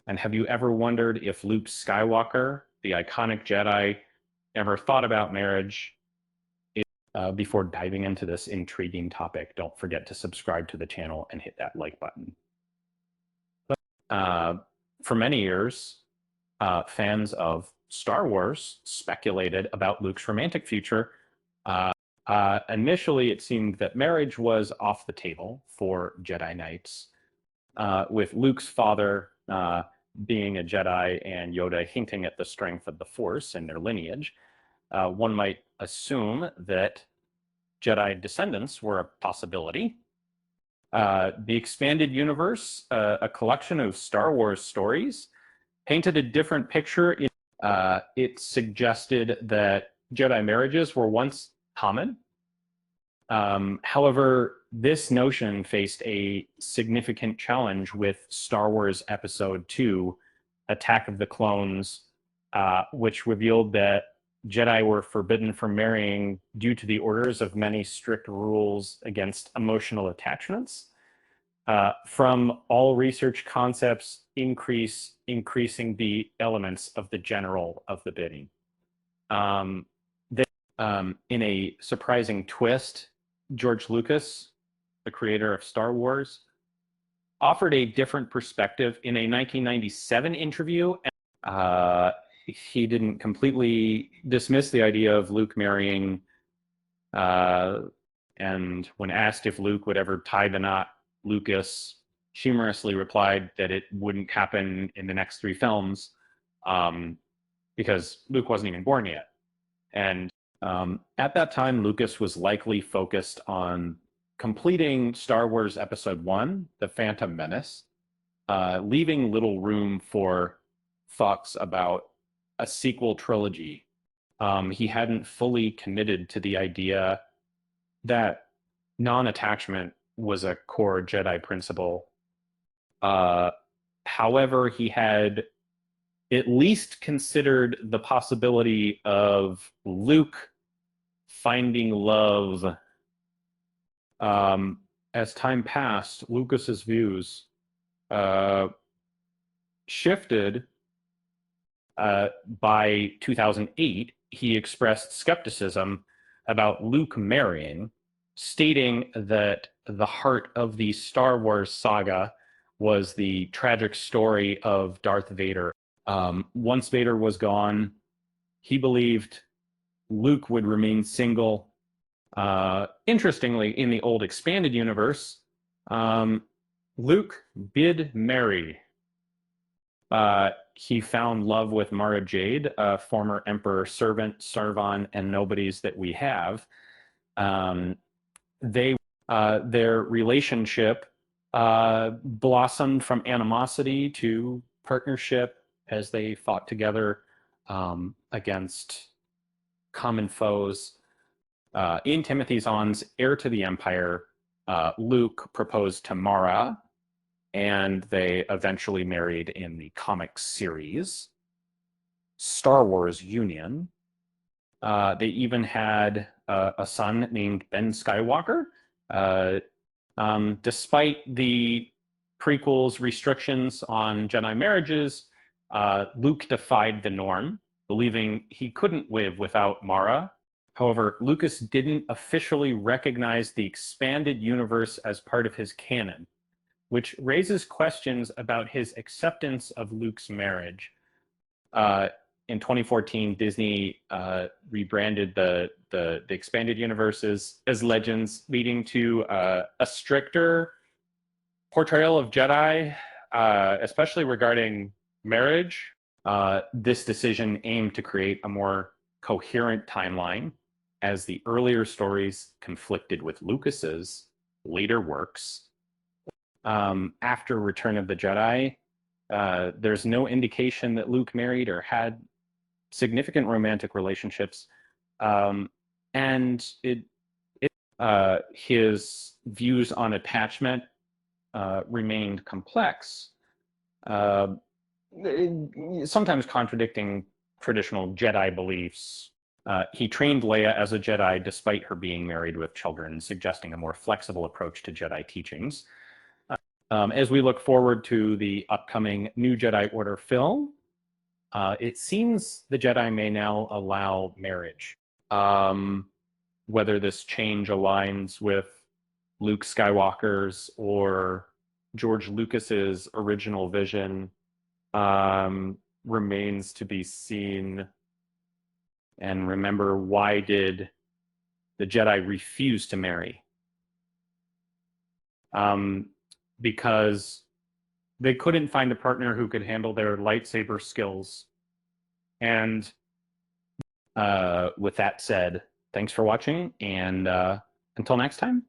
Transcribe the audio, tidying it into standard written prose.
And have you ever wondered if Luke Skywalker, the iconic Jedi, ever thought about marriage? Before diving into this intriguing topic, don't forget to subscribe to the channel and hit that like button. Uh, for many years, fans of Star Wars speculated about Luke's romantic future. Initially, it seemed that marriage was off the table for Jedi Knights, with Luke's father being a Jedi and Yoda hinting at the strength of the Force in their lineage. One might assume that Jedi descendants were a possibility. The expanded universe, a collection of Star Wars stories, painted a different picture. It suggested that Jedi marriages were once common. However, this notion faced a significant challenge with Star Wars Episode II, Attack of the Clones, which revealed that Jedi were forbidden from marrying due to the orders of many strict rules against emotional attachments. From all research concepts, increasing the elements of the general of the bidding. In a surprising twist, George Lucas, the creator of Star Wars, offered a different perspective in a 1997 interview. He didn't completely dismiss the idea of Luke marrying, and when asked if Luke would ever tie the knot, Lucas humorously replied that it wouldn't happen in the next 3 films, because Luke wasn't even born yet. And at that time, Lucas was likely focused on completing Star Wars Episode I, The Phantom Menace, leaving little room for thoughts about a sequel trilogy. He hadn't fully committed to the idea that non-attachment was a core Jedi principle. However, he had at least considered the possibility of Luke finding love. As time passed, Lucas's views shifted. By 2008, he expressed skepticism about Luke marrying, stating that the heart of the Star Wars saga was the tragic story of Darth Vader. Once Vader was gone, he believed Luke would remain single. Interestingly, in the old expanded universe, Luke did marry. He found love with Mara Jade, a former Emperor servant, Sarvan, and nobodies that we have. Their relationship blossomed from animosity to partnership as they fought together against common foes. In Timothy Zahn's Heir to the Empire, Luke proposed to Mara, and they eventually married in the comic series Star Wars Union. They even had a son named Ben Skywalker. Despite the prequels' restrictions on Jedi marriages, Luke defied the norm, believing he couldn't live without Mara. However, Lucas didn't officially recognize the expanded universe as part of his canon, which raises questions about his acceptance of Luke's marriage. In 2014, Disney rebranded the expanded universes as Legends, leading to a stricter portrayal of Jedi, especially regarding marriage. This decision aimed to create a more coherent timeline, as the earlier stories conflicted with Lucas's later works. After Return of the Jedi, there's no indication that Luke married or had significant romantic relationships, and his views on attachment remained complex, sometimes contradicting traditional Jedi beliefs. He trained Leia as a Jedi despite her being married with children, suggesting a more flexible approach to Jedi teachings. As we look forward to the upcoming New Jedi Order film, it seems the Jedi may now allow marriage. Whether this change aligns with Luke Skywalker's or George Lucas's original vision remains to be seen. And remember, why did the Jedi refuse to marry? Because they couldn't find a partner who could handle their lightsaber skills. And with that said, thanks for watching, and until next time.